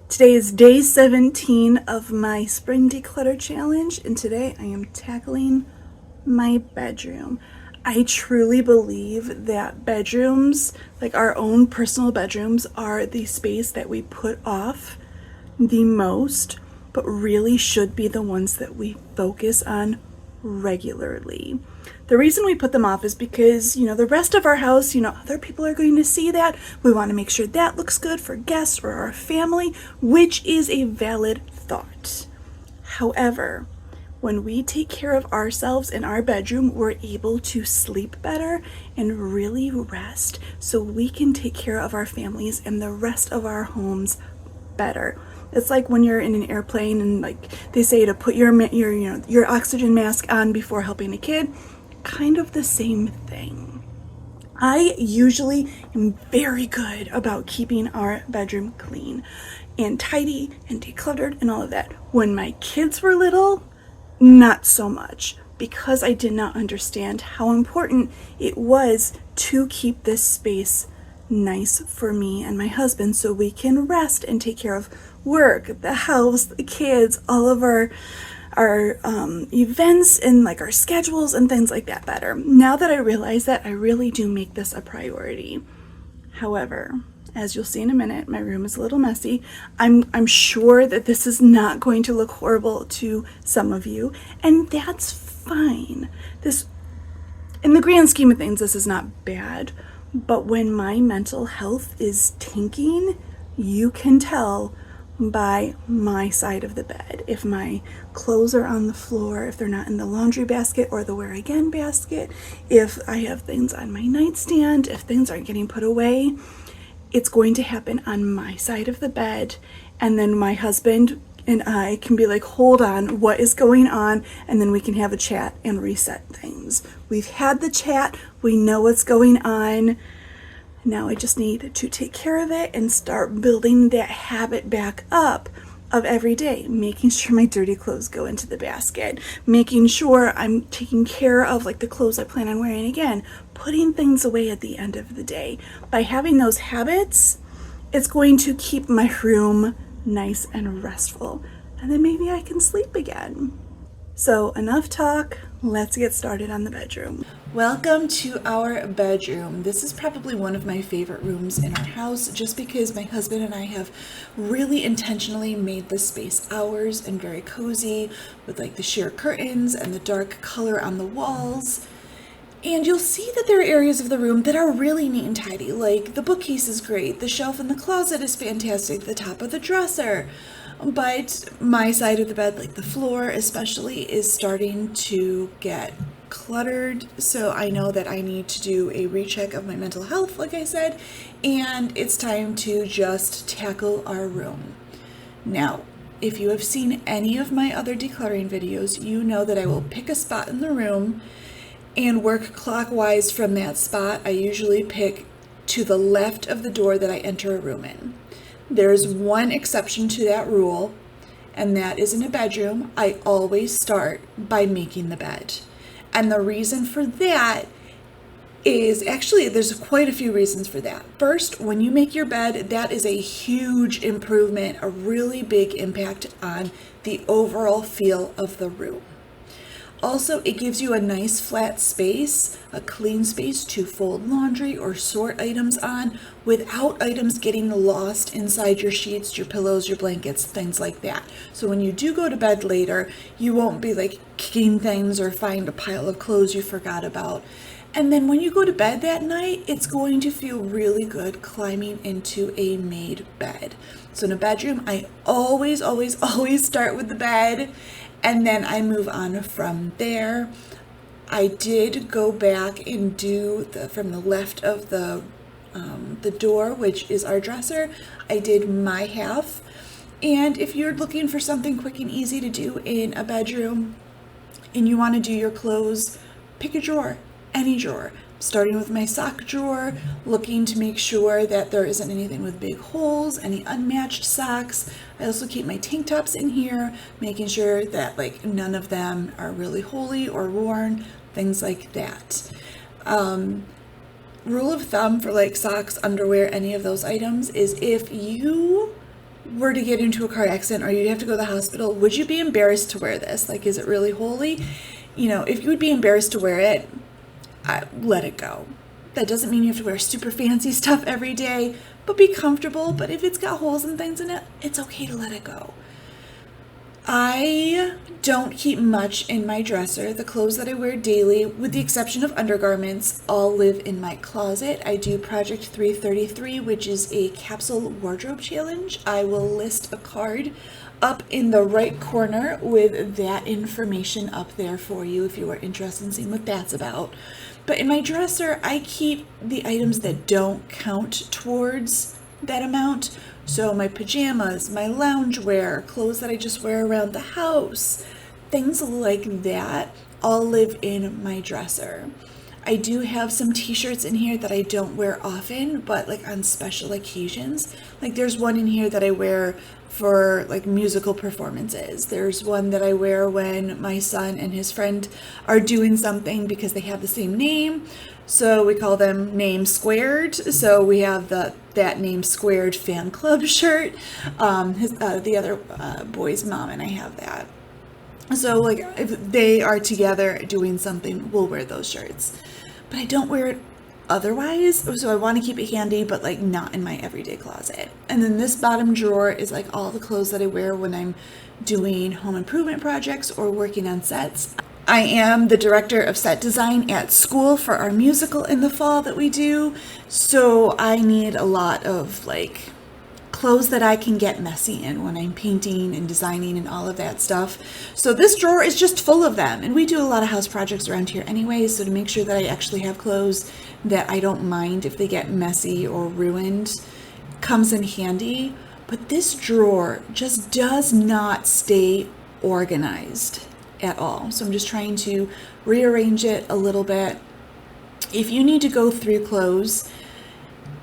Today is day 17 of my spring declutter challenge, and today I am tackling my bedroom. I truly believe that bedrooms, like our own personal bedrooms, are the space that we put off the most, but really should be the ones that we focus on regularly. The reason we put them off is because, the rest of our house, other people are going to see that. We want to make sure that looks good for guests or our family, which is a valid thought. However, when we take care of ourselves in our bedroom, we're able to sleep better and really rest so we can take care of our families and the rest of our homes better. It's like when you're in an airplane and they say to put your oxygen mask on before helping a kid. Kind of the same thing. I usually am very good about keeping our bedroom clean and tidy and decluttered and all of that. When my kids were little, not so much, because I did not understand how important it was to keep this space nice for me and my husband so we can rest and take care of work, the house, the kids, all of our events and our schedules and things like that better. Now that I realize that, I really do make this a priority. However, as you'll see in a minute, my room is a little messy. I'm sure that this is not going to look horrible to some of you, and that's fine. This, in the grand scheme of things, this is not bad. But when my mental health is tanking, you can tell by my side of the bed. If my clothes are on the floor, if they're not in the laundry basket or the wear again basket, if I have things on my nightstand, if things aren't getting put away, it's going to happen on my side of the bed. And then my husband and I can be like, hold on, what is going on? And then we can have a chat and reset things. We've had the chat, we know what's going on. Now I just need to take care of it and start building that habit back up of every day, making sure my dirty clothes go into the basket, making sure I'm taking care of the clothes I plan on wearing again, putting things away at the end of the day. By having those habits, it's going to keep my room nice and restful, and then maybe I can sleep again. So enough talk, let's get started on the bedroom. Welcome to our bedroom. This is probably one of my favorite rooms in our house, just because my husband and I have really intentionally made this space ours and very cozy with the sheer curtains and the dark color on the walls. And you'll see that there are areas of the room that are really neat and tidy, like the bookcase is great, the shelf in the closet is fantastic, the top of the dresser. But my side of the bed, the floor especially, is starting to get cluttered. So I know that I need to do a recheck of my mental health, like I said, and it's time to just tackle our room. Now, if you have seen any of my other decluttering videos, you know that I will pick a spot in the room and work clockwise from that spot. I usually pick to the left of the door that I enter a room in. There's one exception to that rule, and that is in a bedroom. I always start by making the bed. And the reason for that is actually, there's quite a few reasons for that. First, when you make your bed, that is a huge improvement, a really big impact on the overall feel of the room. Also, it gives you a nice flat space, a clean space to fold laundry or sort items on without items getting lost inside your sheets, your pillows, your blankets, things like that. So when you do go to bed later, you won't be kicking things or find a pile of clothes you forgot about. And then when you go to bed that night, it's going to feel really good climbing into a made bed. So in a bedroom, I always start with the bed, and then I move on from there. I did go back and do from the left of the door, which is our dresser. I did my half. And if you're looking for something quick and easy to do in a bedroom and you want to do your clothes, pick a drawer, any drawer. Starting with my sock drawer, looking to make sure that there isn't anything with big holes, any unmatched socks. I also keep my tank tops in here, making sure that none of them are really holey or worn, things like that. Rule of thumb for socks, underwear, any of those items is if you were to get into a car accident or you'd have to go to the hospital, would you be embarrassed to wear this? Like, is it really holy? You know, if you would be embarrassed to wear it, let it go. That doesn't mean you have to wear super fancy stuff every day, but be comfortable. But if it's got holes and things in it, it's okay to let it go. I don't keep much in my dresser. The clothes that I wear daily, with the exception of undergarments, all live in my closet. I do Project 333, which is a capsule wardrobe challenge. I will list a card up in the right corner with that information up there for you if you are interested in seeing what that's about. But in my dresser, I keep the items that don't count towards that amount. So my pajamas, my loungewear, clothes that I just wear around the house, things like that all live in my dresser. I do have some t-shirts in here that I don't wear often, but like on special occasions. Like there's one in here that I wear for like musical performances. There's one that I wear when my son and his friend are doing something because they have the same name. So we call them Name Squared. So we have that Name Squared fan club shirt. The other boy's mom and I have that. So like if they are together doing something, we'll wear those shirts. But I don't wear it otherwise. So I want to keep it handy, but like not in my everyday closet. And then this bottom drawer is like all the clothes that I wear when I'm doing home improvement projects or working on sets. I am the director of set design at school for our musical in the fall that we do. So I need a lot of like clothes that I can get messy in when I'm painting and designing and all of that stuff. So this drawer is just full of them. And we do a lot of house projects around here anyway. So to make sure that I actually have clothes that I don't mind if they get messy or ruined comes in handy. But this drawer just does not stay organized at all. So I'm just trying to rearrange it a little bit. If you need to go through clothes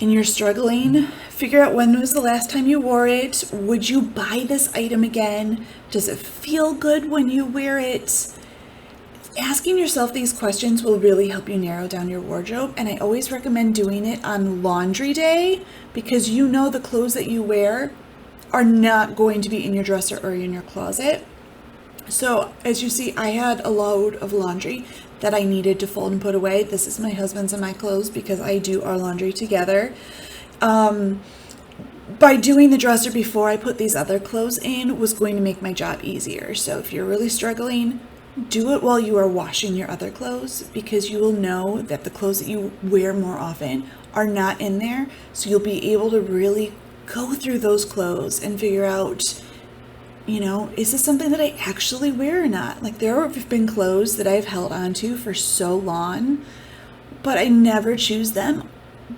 and you're struggling, figure out when was the last time you wore it. Would you buy this item again? Does it feel good when you wear it? Asking yourself these questions will really help you narrow down your wardrobe. And I always recommend doing it on laundry day because you know the clothes that you wear are not going to be in your dresser or in your closet. So as you see, I had a load of laundry that I needed to fold and put away. This is my husband's and my clothes because I do our laundry together. By doing the dresser before I put these other clothes in was going to make my job easier. So if you're really struggling, do it while you are washing your other clothes because you will know that the clothes that you wear more often are not in there. So you'll be able to really go through those clothes and figure out, you know, is this something that I actually wear or not? Like there have been clothes that I've held on to for so long, but I never choose them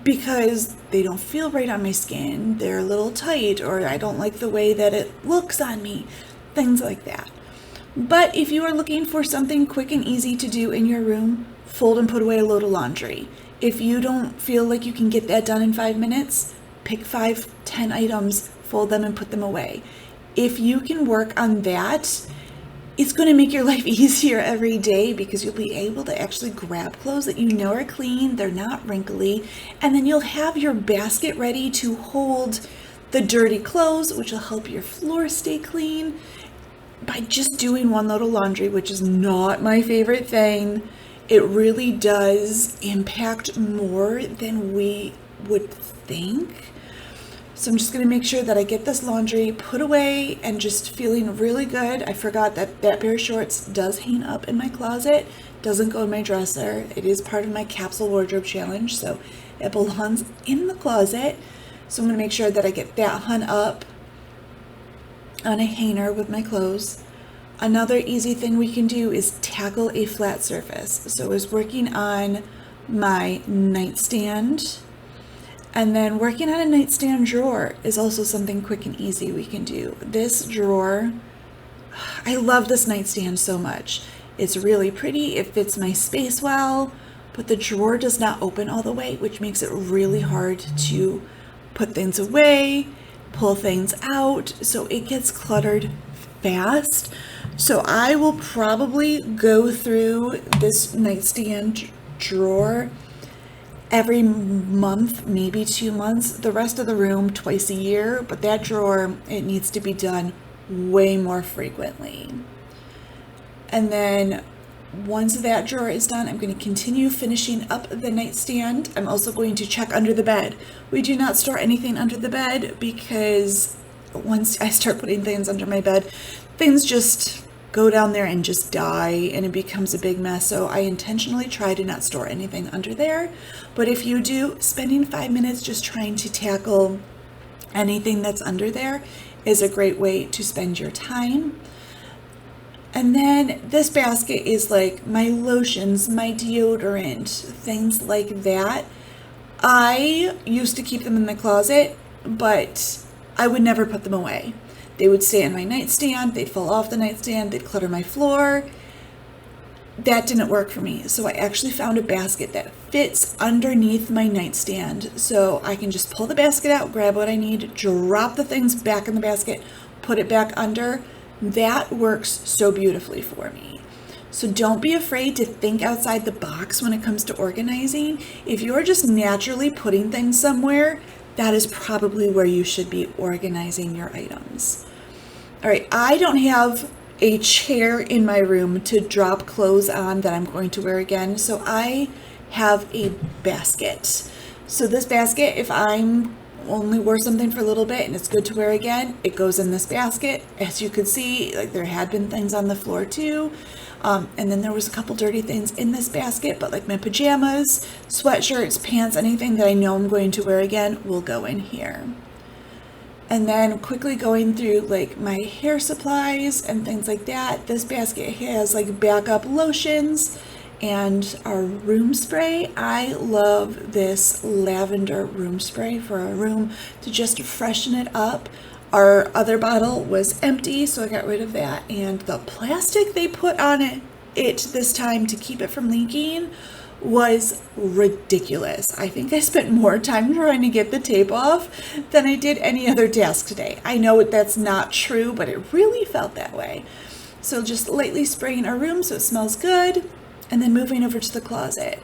because they don't feel right on my skin. They're a little tight, or I don't like the way that it looks on me, things like that. But if you are looking for something quick and easy to do in your room, fold and put away a load of laundry. If you don't feel like you can get that done in 5 minutes, pick 5-10 items, fold them and put them away. If you can work on that, it's going to make your life easier every day because you'll be able to actually grab clothes that you know are clean, they're not wrinkly, and then you'll have your basket ready to hold the dirty clothes, which will help your floor stay clean. By just doing one load of laundry, which is not my favorite thing, it really does impact more than we would think. So I'm just going to make sure that I get this laundry put away and just feeling really good. I forgot that that pair of shorts does hang up in my closet, doesn't go in my dresser. It is part of my capsule wardrobe challenge, so it belongs in the closet. So I'm going to make sure that I get that hung up on a hanger with my clothes. Another easy thing we can do is tackle a flat surface. So I was working on my nightstand, and then working on a nightstand drawer is also something quick and easy we can do. This drawer, I love this nightstand so much. It's really pretty, it fits my space well, but the drawer does not open all the way, which makes it really hard to put things away, pull things out, so it gets cluttered fast. So I will probably go through this nightstand drawer every month, maybe 2 months, the rest of the room twice a year, but that drawer, it needs to be done way more frequently. And then once that drawer is done, I'm going to continue finishing up the nightstand. I'm also going to check under the bed. We do not store anything under the bed because once I start putting things under my bed, things just go down there and just die, and it becomes a big mess. So I intentionally try to not store anything under there. But if you do, spending 5 minutes just trying to tackle anything that's under there is a great way to spend your time. And then this basket is like my lotions, my deodorant, things like that. I used to keep them in the closet, but I would never put them away. They would stay on my nightstand, they'd fall off the nightstand, they'd clutter my floor. That didn't work for me. So I actually found a basket that fits underneath my nightstand. So I can just pull the basket out, grab what I need, drop the things back in the basket, put it back under. That works so beautifully for me. So don't be afraid to think outside the box when it comes to organizing. If you're just naturally putting things somewhere, that is probably where you should be organizing your items. All right, I don't have a chair in my room to drop clothes on that I'm going to wear again, so I have a basket. So this basket, if I'm only wear something for a little bit and it's good to wear again, it goes in this basket. As you can see, like there had been things on the floor too. And then there was a couple dirty things in this basket, but like my pajamas, sweatshirts, pants, anything that I know I'm going to wear again will go in here. And then quickly going through like my hair supplies and things like that. This basket has like backup lotions and our room spray. I love this lavender room spray for a room to just freshen it up. Our other bottle was empty, so I got rid of that. And the plastic they put on it this time to keep it from leaking was ridiculous. I think I spent more time trying to get the tape off than I did any other task today. I know that's not true, but it really felt that way. So just lightly spraying our room so it smells good, and then moving over to the closet.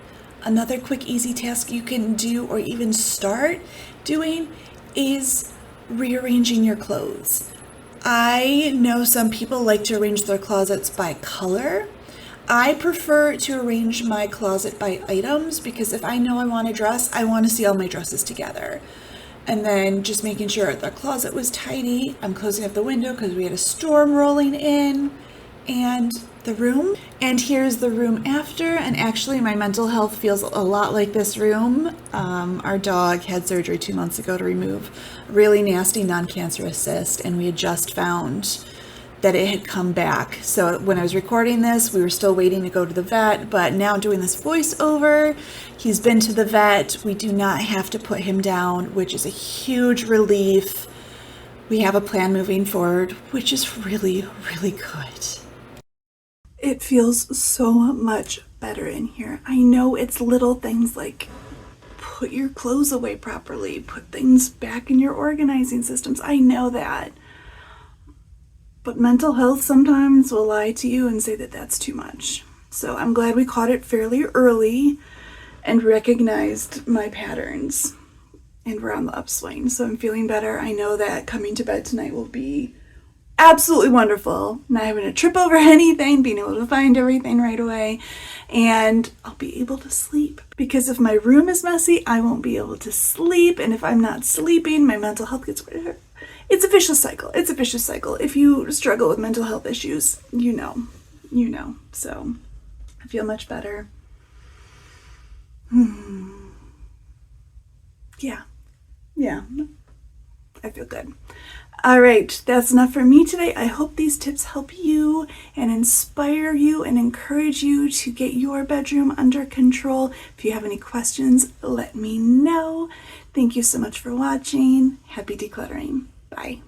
Another quick, easy task you can do or even start doing is rearranging your clothes. I know some people like to arrange their closets by color. I prefer to arrange my closet by items because if I know I want a dress, I want to see all my dresses together. And then just making sure the closet was tidy. I'm closing up the window because we had a storm rolling in. And the room. And here's the room after. And actually my mental health feels a lot like this room. Our dog had surgery 2 months ago to remove a really nasty non-cancerous cyst, and we had just found that it had come back. So when I was recording this, we were still waiting to go to the vet, but now doing this voiceover, he's been to the vet. We do not have to put him down, which is a huge relief. We have a plan moving forward, which is really, really good. It feels so much better in here. I know it's little things like put your clothes away properly, put things back in your organizing systems. I know that. But mental health sometimes will lie to you and say that that's too much. So I'm glad we caught it fairly early and recognized my patterns, and we're on the upswing. So I'm feeling better. I know that coming to bed tonight will be absolutely wonderful. Not having to trip over anything, being able to find everything right away, and I'll be able to sleep. Because if my room is messy, I won't be able to sleep, and if I'm not sleeping, my mental health gets better. It's a vicious cycle. It's a vicious cycle. If you struggle with mental health issues, you know. So I feel much better. Yeah. I feel good. All right, that's enough for me today. I hope these tips help you and inspire you and encourage you to get your bedroom under control. If you have any questions, let me know. Thank you so much for watching. Happy decluttering. Bye.